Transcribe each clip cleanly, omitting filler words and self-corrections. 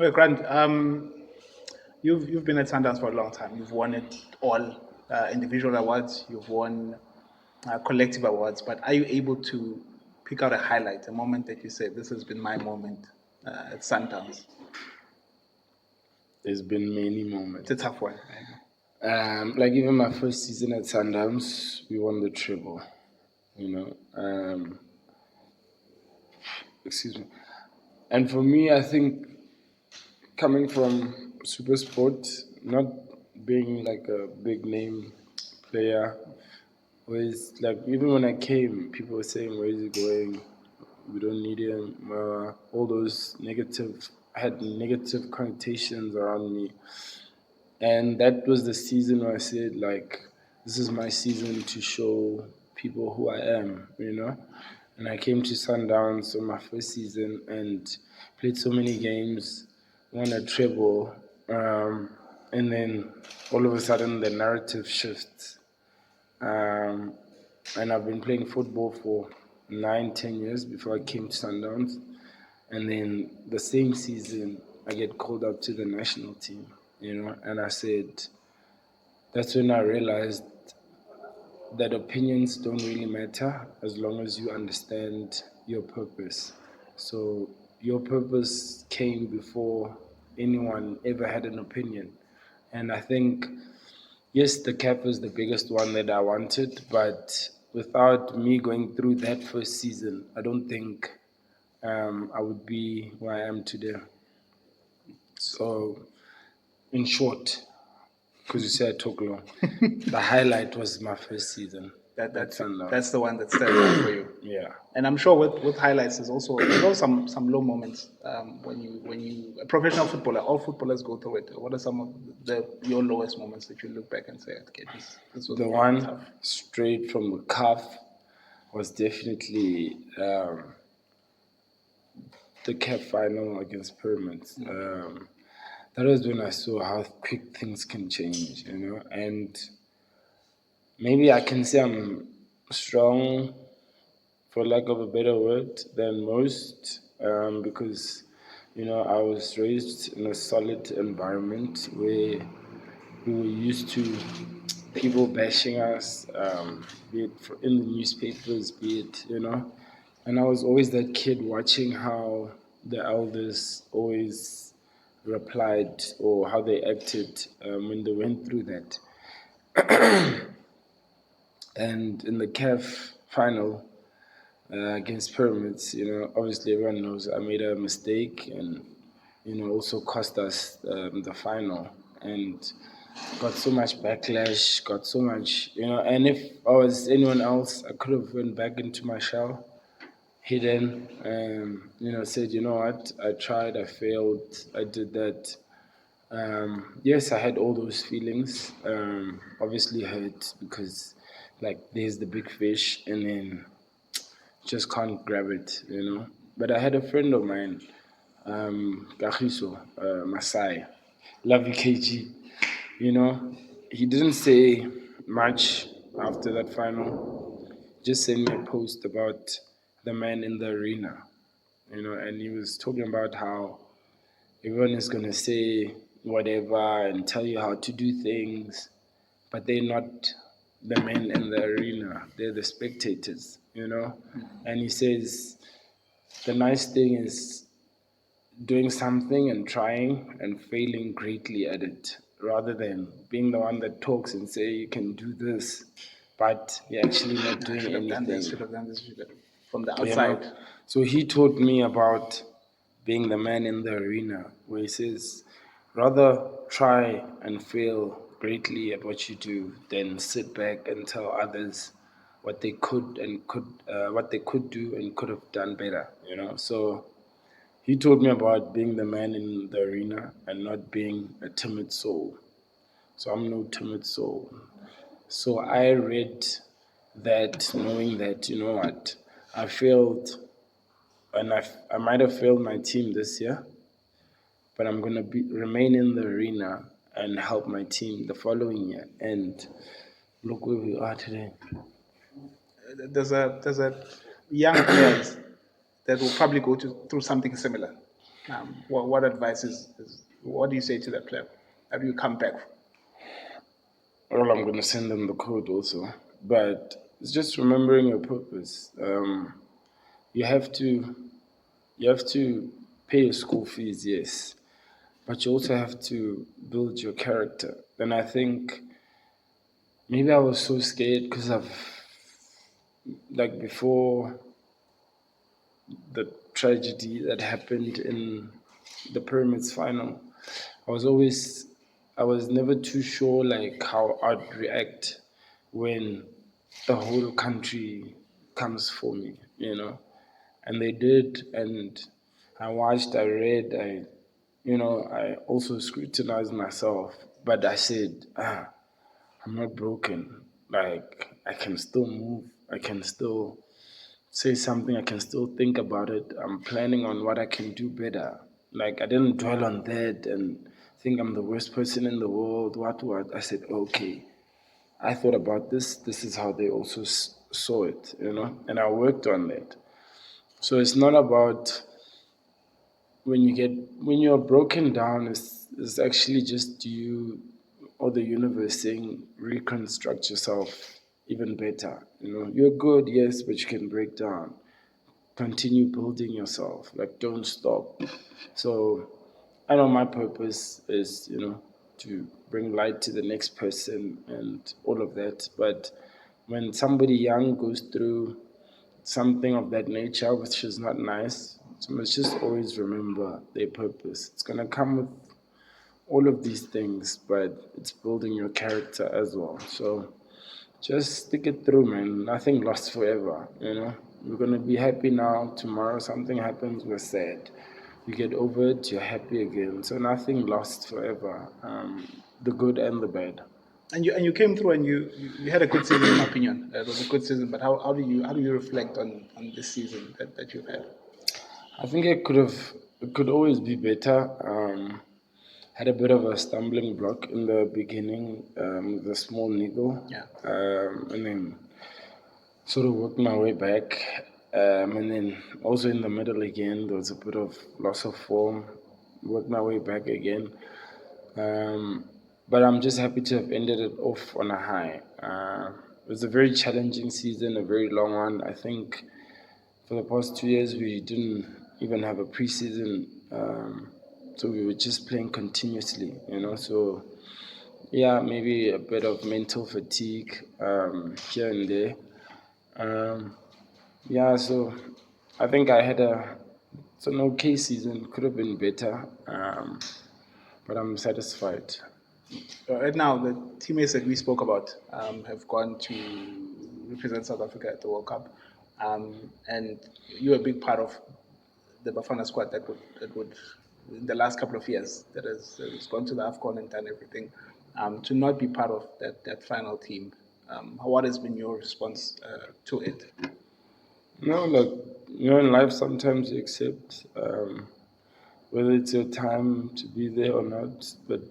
Okay, Grant, you've been at Sundowns for a long time. You've won it all, individual awards. You've won collective awards. But are you able to pick out a highlight, a moment that you say, "This has been my moment at Sundowns"? There's been many It's moments. a tough one. Like even my first season at Sundowns, we won the treble. Excuse me. And for me, I think coming from super sport, not being like a big name player, was like even when I came, people were saying, "Where is he going? We don't need him." All those had negative connotations around me, and that was the season where I said, like, this is my season to show people who I am. And I came to Sundowns on my first season and played so many games, won a treble, and then all of a sudden the narrative shifts. Um, and I've been playing football for 9, 10 years before I came to Sundowns. And then the same season, I get called up to the national team. And I said, that's when I realized that opinions don't really matter as long as you understand your purpose. So your purpose came before anyone ever had an opinion. And I think, yes, the cap was the biggest one that I wanted, but without me going through that first season, I don't think I would be where I am today. So, in short, because you said I talk long, the highlight was my first season. That's Sundowns. the one that stands out for you. Yeah. And I'm sure with highlights there's also some low moments when you a professional footballer, all footballers go through it. What are some of your lowest moments that you look back and say, okay, this was The really one tough. straight from the cuff was definitely the cap final against Pyramids. That was when I saw how quick things can change. And maybe I can say I'm strong, for lack of a better word, than most, because I was raised in a solid environment where we were used to people bashing us, be it in the newspapers, be it. And I was always that kid watching how the elders always replied or how they acted when they went through that. And in the CAF final against Pyramids, obviously everyone knows I made a mistake and also cost us the final. And got so much backlash, got so much. And if I was anyone else, I could have went back into my shell, hidden, said, you know what, I tried, I failed, I did that. Yes, I had all those feelings. Obviously hurt because, like, there's the big fish, and then just can't grab it. But I had a friend of mine, Kagiso, Masai, love you, KG. He didn't say much after that final. Just sent me a post about the man in the arena, and he was talking about how everyone is going to say whatever and tell you how to do things, but they're not the men in the arena. They're the spectators. And he says the nice thing is doing something and trying and failing greatly at it, rather than being the one that talks and say you can do this, but you're actually not doing Should have done this, anything. should have done this, should have from the You know? outside. So he taught me about being the man in the arena, where he says, rather try and fail greatly at what you do than sit back and tell others what they could do and could have done better. So he told me about being the man in the arena and not being a timid soul. So I'm no timid soul. So I read that knowing that, you know what, I failed, and I might have failed my team this year, but I'm going to remain in the arena and help my team the following year. And look where we are today. There's a young players that will probably go through something similar. What advice what do you say to that player? How do you come back? Well, I'm gonna send them the code also, but it's just remembering your purpose. You have to you have to pay your school fees, yes, but you also have to build your character. And I think maybe I was so scared because I've like before the tragedy that happened in the pyramids final, I was always I was never too sure like how I'd react when the whole country comes for me, you know. And they did, and I watched, I read, I also scrutinized myself, but I said, I'm not broken. Like I can still move, I can still say something, I can still think about it. I'm planning on what I can do better. Like I didn't dwell on that and think I'm the worst person in the world. What? I said, okay. I thought about this. This is how they also saw it, and I worked on that. So it's not about when you're broken down. It's actually just you or the universe saying reconstruct yourself even better. You're good, yes, but you can break down. Continue building yourself. Like don't stop. So I know my purpose is to bring light to the next person and all of that. But when somebody young goes through something of that nature, which is not nice, so let's just always remember their purpose. It's gonna come with all of these things, but it's building your character as well. So just stick it through, man. Nothing lasts forever. We're gonna be happy now. Tomorrow something happens, we're sad. You get over it, you're happy again. So nothing lasts forever. The good and the bad. And you came through and you had a good season in my opinion. It was a good season, but how do you reflect on this season that you've had? I think it could always be better. Had a bit of a stumbling block in the beginning, with a small niggle, Yeah. and then sort of worked my way back. And then also in the middle again, there was a bit of loss of form. Worked my way back again. Um, but I'm just happy to have ended it off on a high. It was a very challenging season, a very long one. I think for the past 2 years, we didn't even have a preseason. So we were just playing continuously. So, yeah, maybe a bit of mental fatigue here and there. Um, yeah, so I think it's an okay season. Could have been better, but I'm satisfied. Right now, the teammates that we spoke about have gone to represent South Africa at the World Cup, and you're a big part of the Bafana squad that would in the last couple of years that has gone to the AFCON and done everything. To not be part of that final team, what has been your response to it? Like in life, sometimes you accept whether it's your time to be there or not, but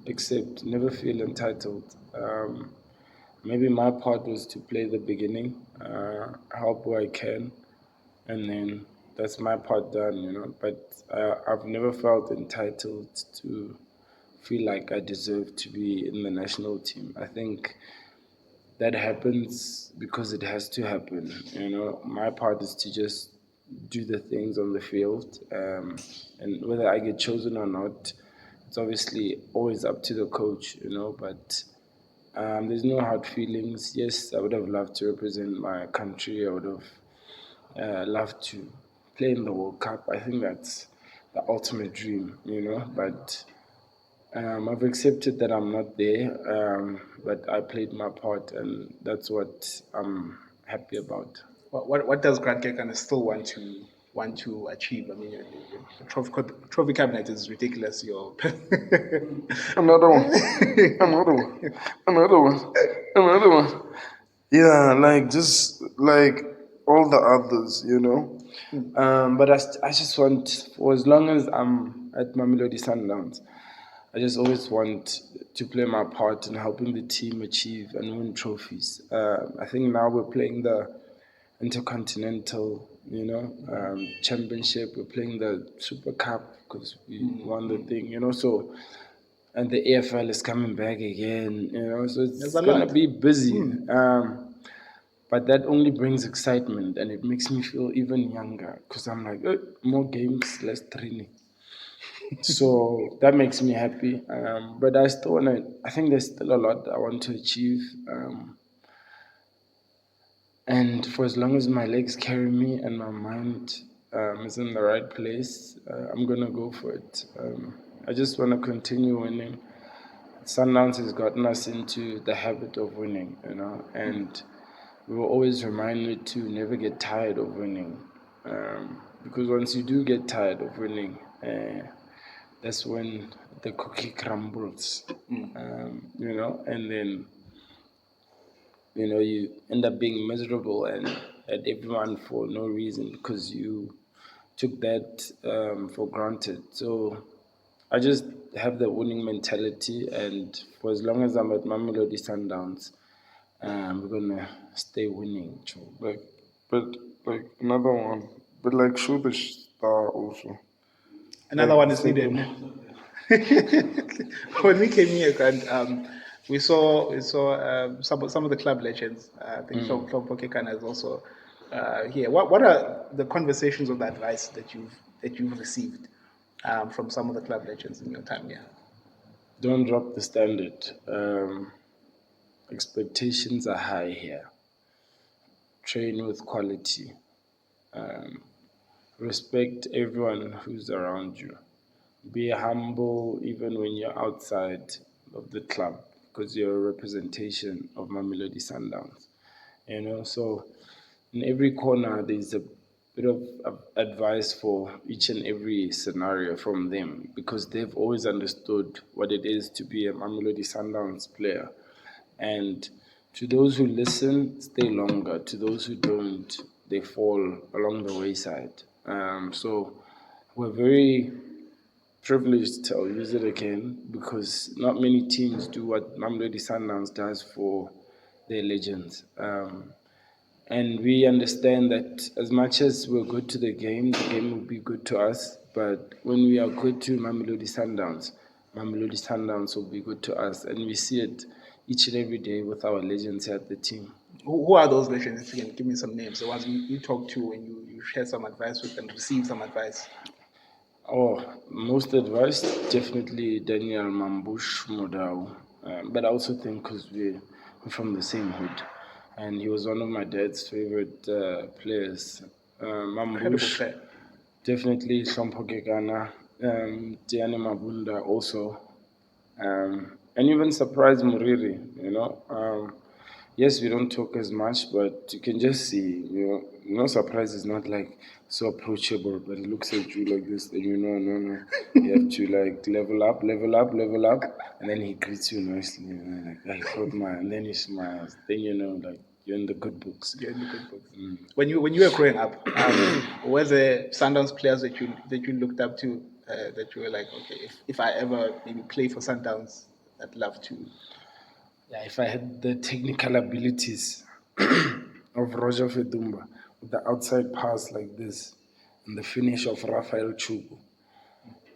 accept. Never feel entitled. Maybe my part was to play the beginning, help where I can, and then that's my part done. But I've never felt entitled to feel like I deserve to be in the national team. I think that happens because it has to happen. My part is to just do the things on the field, and whether I get chosen or not, it's obviously always up to the coach. But there's no hard feelings. Yes, I would have loved to represent my country. I would have loved to play in the World Cup. I think that's the ultimate dream. But I've accepted that I'm not there, but I played my part, and that's what I'm happy about. What does Grant Kekana still want to achieve? I mean, your trophy cabinet is ridiculous. Your Another one, another one, another one, another one. Yeah, like just like all the others. But I just want, for as long as I'm at Mamelodi Sundowns, I just always want to play my part in helping the team achieve and win trophies. I think now we're playing the Intercontinental, Championship. We're playing the Super Cup because we won the thing, So, and the AFL is coming back again, So it's There's a gonna lot. be busy. But that only brings excitement, and it makes me feel even younger because I'm like, more games, less training. So that makes me happy. But I still want to. I think there's still a lot I want to achieve. And for as long as my legs carry me and my mind is in the right place, I'm gonna go for it. I just want to continue winning. Sundowns has gotten us into the habit of winning, and we were always reminded to never get tired of winning. Because once you do get tired of winning, that's when the cookie crumbles, and then you end up being miserable and at everyone for no reason because you took that for granted. So I just have the winning mentality, and for as long as I'm at Mamelodi Sundowns, we're gonna stay winning. But like another one, but like show the star also. Another Like one is needed. second, No? When we came here, Grant, we saw some of the club legends. I think Kekana is also here. What are the conversations of the advice that you've received from some of the club legends in your time here? Don't drop the standard. Expectations are high here. Train with quality. Respect everyone who's around you. Be humble even when you're outside of the club because you're a representation of Mamelodi Sundowns. So in every corner there's a bit of advice for each and every scenario from them because they've always understood what it is to be a Mamelodi Sundowns player. And to those who listen, stay longer. To those who don't, they fall along the wayside. So we're very privileged, I'll use it again, because not many teams do what Mamelodi Sundowns does for their legends. And we understand that as much as we're good to the game will be good to us. But when we are good to Mamelodi Sundowns will be good to us. And we see it each and every day with our legends at the team. Who are those legends? If you can give me some names, the ones you talk to and you share some advice with and receive some advice. Most advice, definitely Daniel Mambush Modau. But I also think because we're from the same hood. And he was one of my dad's favorite players. Incredible Mambush, player. definitely Shompo Kekana. Tiane Mabunda also. And even surprise Muriri. Yes, we don't talk as much, but you can just see, no surprise is not like so approachable, but he looks at you like this, and no, you have to like level up, and then he greets you nicely, and like, I thought and then he smiles, then like you're in the good books. You're in the good books. When you were growing up, were there Sundowns players that you looked up to that you were like, okay, if I ever maybe play for Sundowns, I'd love to. Yeah, if I had the technical abilities of Roger Fedumba with the outside pass like this, and the finish of Rafael Chubu,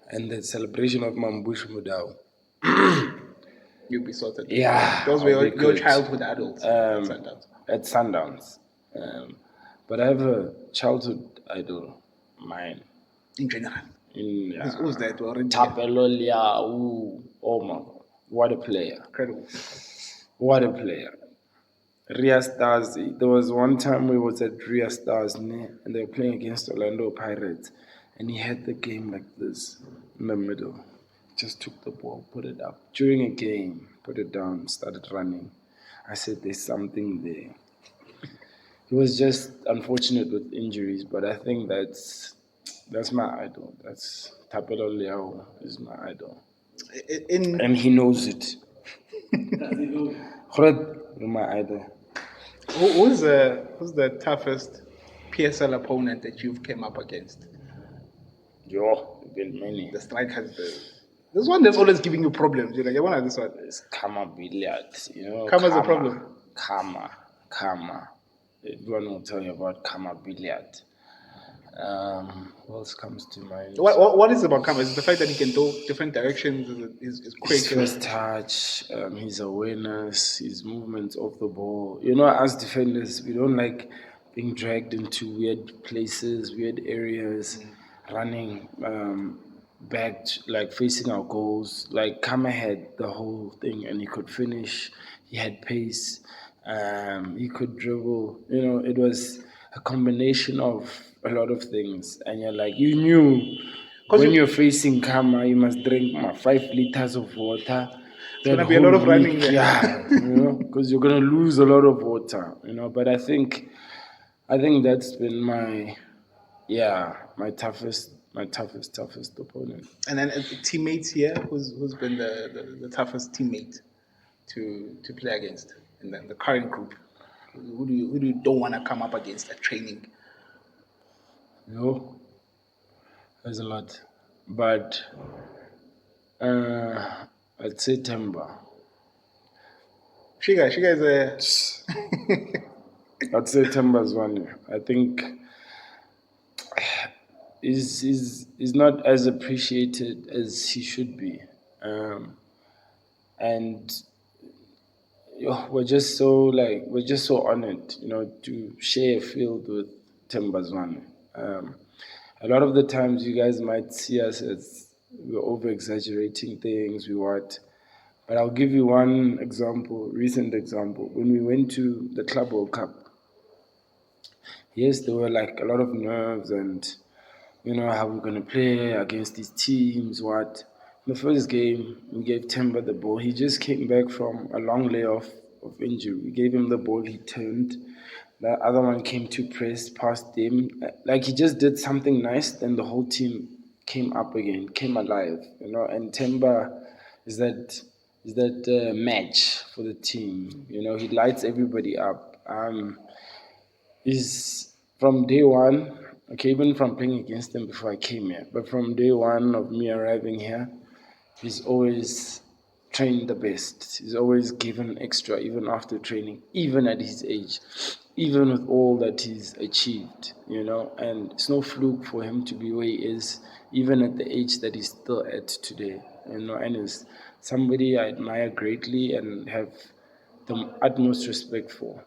and the celebration of Mambush Mudau. You'd be sorted. Yeah, Those were I'll be your good. childhood adults at Sundowns. At Sundowns. But I have a childhood idol, mine. In general. Who's that? Tapelo Liao. Oh my God. What a player. Incredible. What a player. Ria Stars. There was one time we was at Ria Stars and they were playing against Orlando Pirates, and he had the game like this in the middle. Just took the ball, put it up. During a game, put it down, started running. I said, there's something there. He was just unfortunate with injuries, but I think that's my idol. That's Tapelo Liao is my idol. And he knows it. My idol. Who's the toughest PSL opponent that you've came up against? Been many. The strikers. This one that's always giving you problems. You know, one of this one. It's Kama Billiard. Kama's a problem. Kama. Everyone will tell you about Kama Billiard. What else comes to mind? What is about Kama? Is it the fact that he can go different directions? Is quick? His first touch, his awareness, his movements off the ball. You know, as defenders, we don't like being dragged into weird places, weird areas, running back, like facing our goals. Like Kama had the whole thing, and he could finish. He had pace. He could dribble. You know, it was a combination of a lot of things, and you're like, you knew. Because When you're facing Kama, you must drink 5 liters of water. it's gonna be a lot of running there. Yeah, because you're gonna lose a lot of water, But I think that's been my toughest opponent. And then teammates here, who's been the toughest teammate to play against in the current group? Who do you don't want to come up against at training? There's a lot, but I'd say Temba. Shiga is a I'd say Temba's one. I think is not as appreciated as he should be, and we're just so honored, to share a field with Temba's one. A lot of the times, you guys might see us as we're over exaggerating things. But I'll give you one recent example. When we went to the Club World Cup, yes, there were like a lot of nerves and, how we're going to play against these teams, what. In the first game, we gave Temba the ball. He just came back from a long layoff of injury. We gave him the ball, he turned. The other one came to press past him. Like he just did something nice, then the whole team came up again, came alive, and Temba is that match for the team. He lights everybody up. He's from day one, okay, even from playing against him before I came here, but from day one of me arriving here, he's always trained the best. He's always given extra, even after training, even at his age, even with all that he's achieved, and it's no fluke for him to be where he is, even at the age that he's still at today, and is somebody I admire greatly and have the utmost respect for.